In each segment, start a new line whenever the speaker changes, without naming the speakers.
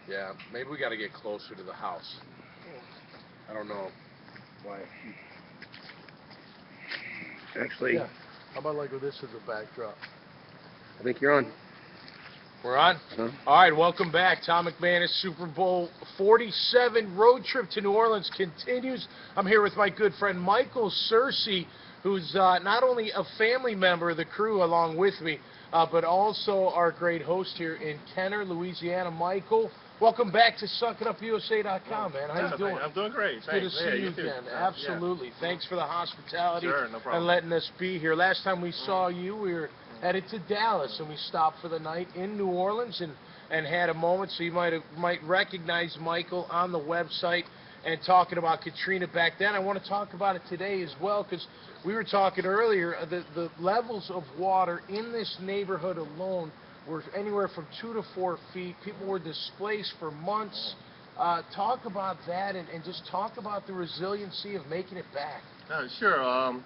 Yeah, maybe we got to get closer to the house. I don't know.
Why? Actually,
Yeah. How about like with this as a backdrop?
I think you're on.
We're on?
Huh?
All right, welcome back. Tom McManus Super Bowl 47 road trip to New Orleans continues. I'm here with my good friend Michael Searcy, who's not only a family member of the crew along with me, but also our great host here in Kenner, Louisiana. Michael, welcome back to SuckItUpUSA.com, man. How you doing?
I'm doing great.
It's good to
Thanks.
see
Yeah,
you
you too.
again.
Yeah.
Absolutely. Thanks for the hospitality
Sure, no
and
problem.
letting us be here. Last time we saw you, we were headed to Dallas, and we stopped for the night in New Orleans and had a moment. So you might recognize Michael on the website and talking about Katrina back then. I want to talk about it today as well because we were talking earlier. The levels of water in this neighborhood alone were anywhere from 2 to 4 feet. People were displaced for months. Talk about that and just talk about the resiliency of making it back.
Sure.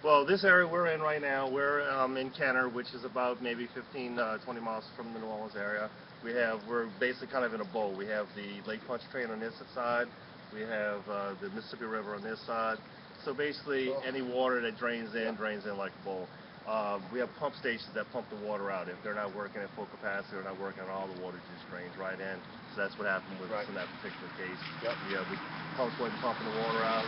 Well, this area we're in right now, we're in Kenner, which is about maybe 15, 20 miles from the New Orleans area. We're basically kind of in a bowl. We have the Lake Pontchartrain on this side. We have the Mississippi River on this side. So basically, any water that drains in like a bowl. We have pump stations that pump the water out. If they're not working at full capacity, they're not working at all, the water just drains right in. So that's what happened with us in that particular case. The pumps wasn't pumping the water out.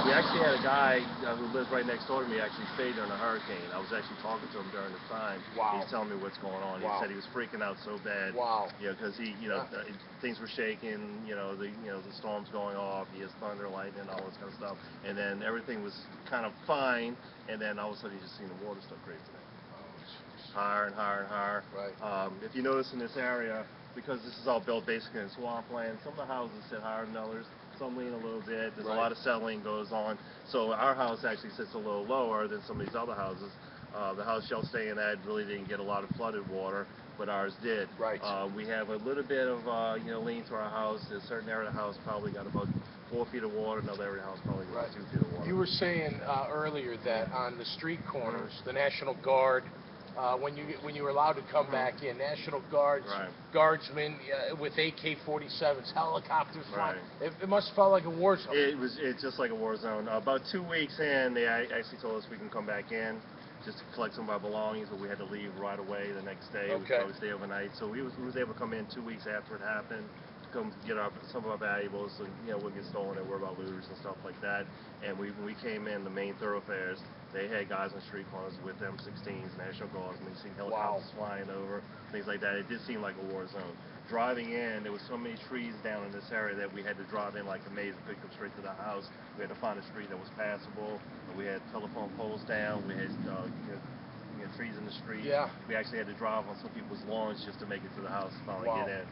We actually had a guy who lives right next door to me actually stayed during the hurricane. I was actually talking to him during the time.
Wow.
He's telling me what's going on. He said he was freaking out so bad.
Wow.
Because things were shaking. The storm's going off. He has thunder, lightning, all this kind of stuff. And then everything was kind of fine. And then all of a sudden, you just seen the water start creeping in. Higher and higher and higher.
Right.
If you notice in this area, because this is all built basically in swampland, some of the houses sit higher than others. Some lean a little bit. There's a lot of settling goes on. So our house actually sits a little lower than some of these other houses. The house y'all staying at really didn't get a lot of flooded water, but ours did.
Right.
We have a little bit of lean to our house. A certain area of the house probably got about 4 feet of water. Another area of the house probably got 2 feet of water.
You were saying earlier that on the street corners, the National Guard, when you were allowed to come back in, National Guards, guardsmen with AK-47s, helicopters flying. It must have felt like a war zone.
It's just like a war zone. About 2 weeks in, they actually told us we can come back in just to collect some of our belongings, but we had to leave right away the next day. We could probably stay overnight. So we was able to come in 2 weeks after it happened, come get some of our valuables, and we'll get stolen and worry about looters and stuff like that. And when we came in the main thoroughfares, they had guys on street corners with M16s, National Guards, and they seen helicopters flying over, things like that. It did seem like a war zone. Driving in, there was so many trees down in this area that we had to drive in like a maze and pick them straight to the house. We had to find a street that was passable. We had telephone poles down. We had trees in the street.
Yeah.
We actually had to drive on some people's lawns just to make it to the house, finally get in.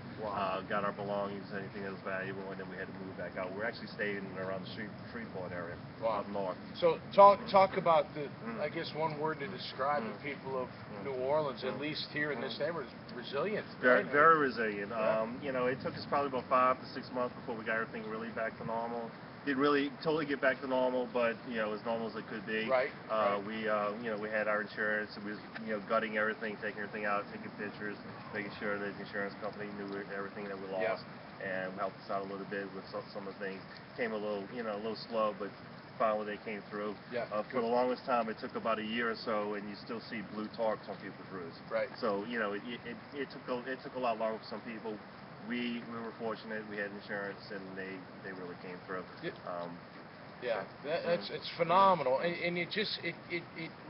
Got our belongings, anything that was valuable, and then we had to move back out. We're actually staying around the Shreveport area up north.
So talk about I guess one word to describe the people of New Orleans, at least here in this neighborhood, is resilient.
Very resilient. It took us probably about 5 to 6 months before we got everything really back to normal. Didn't really totally get back to normal, but as normal as it could be. We had our insurance. We was gutting everything, taking everything out, taking pictures, making sure that the insurance company knew everything that we lost, and helped us out a little bit with some of the things. Came a little slow, but finally they came through. For the longest time, it took about a year or so, and you still see blue tarps on people's roofs. So it took a lot longer for some people. We were fortunate. We had insurance, and they really came through.
It's phenomenal, and it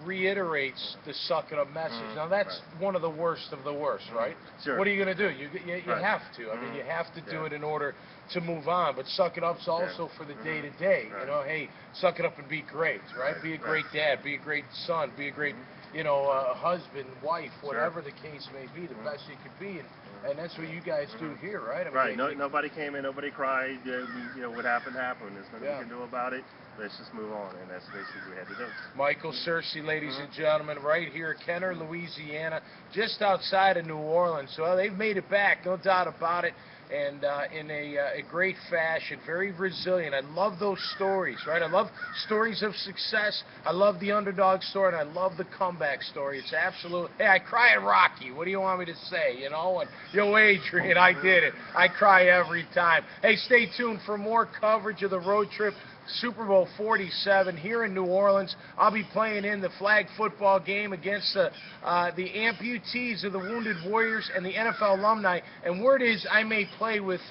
reiterates the suck it up message. Now that's one of the worst of the worst, right?
Sure.
What are you going to do? You have to. I mean, you have to do it in order to move on. But suck it up's also for the day to day. Hey, suck it up and be great, right? Be a great dad. Be a great son. Be a great husband, wife, whatever the case may be, the best you could be. And that's what you guys do here, right? I mean,
Nobody came in, nobody cried. What happened happened. There's nothing we can do about it. let's just move on, and that's basically what we had to do.
Michael Searcy, ladies and gentlemen, right here, Kenner, Louisiana, just outside of New Orleans. So they've made it back, no doubt about it, and in a great fashion, very resilient. I love those stories, right? I love stories of success. I love the underdog story, and I love the comeback story. It's absolute. Hey, I cry at Rocky. What do you want me to say? You know, and yo, Adrian, I did it. I cry every time. Hey, stay tuned for more coverage of the road trip. Super Bowl 47 here in New Orleans. I'll be playing in the flag football game against the amputees of the Wounded Warriors and the NFL alumni. And word is I may play with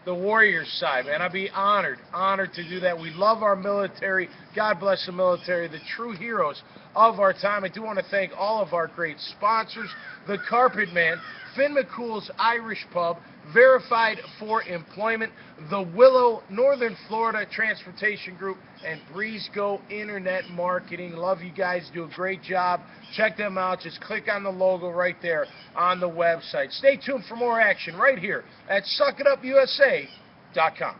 the Warriors side, man. I'd be honored to do that. We love our military. God bless the military, the true heroes of our time. I do want to thank all of our great sponsors, the Carpet Man, Finn McCool's Irish Pub, Verified for Employment, the Willow, Northern Florida Transportation Group, and Breeze Go Internet Marketing. Love you guys. Do a great job. Check them out. Just click on the logo right there on the website. Stay tuned for more action right here at SuckItUpUSA.com.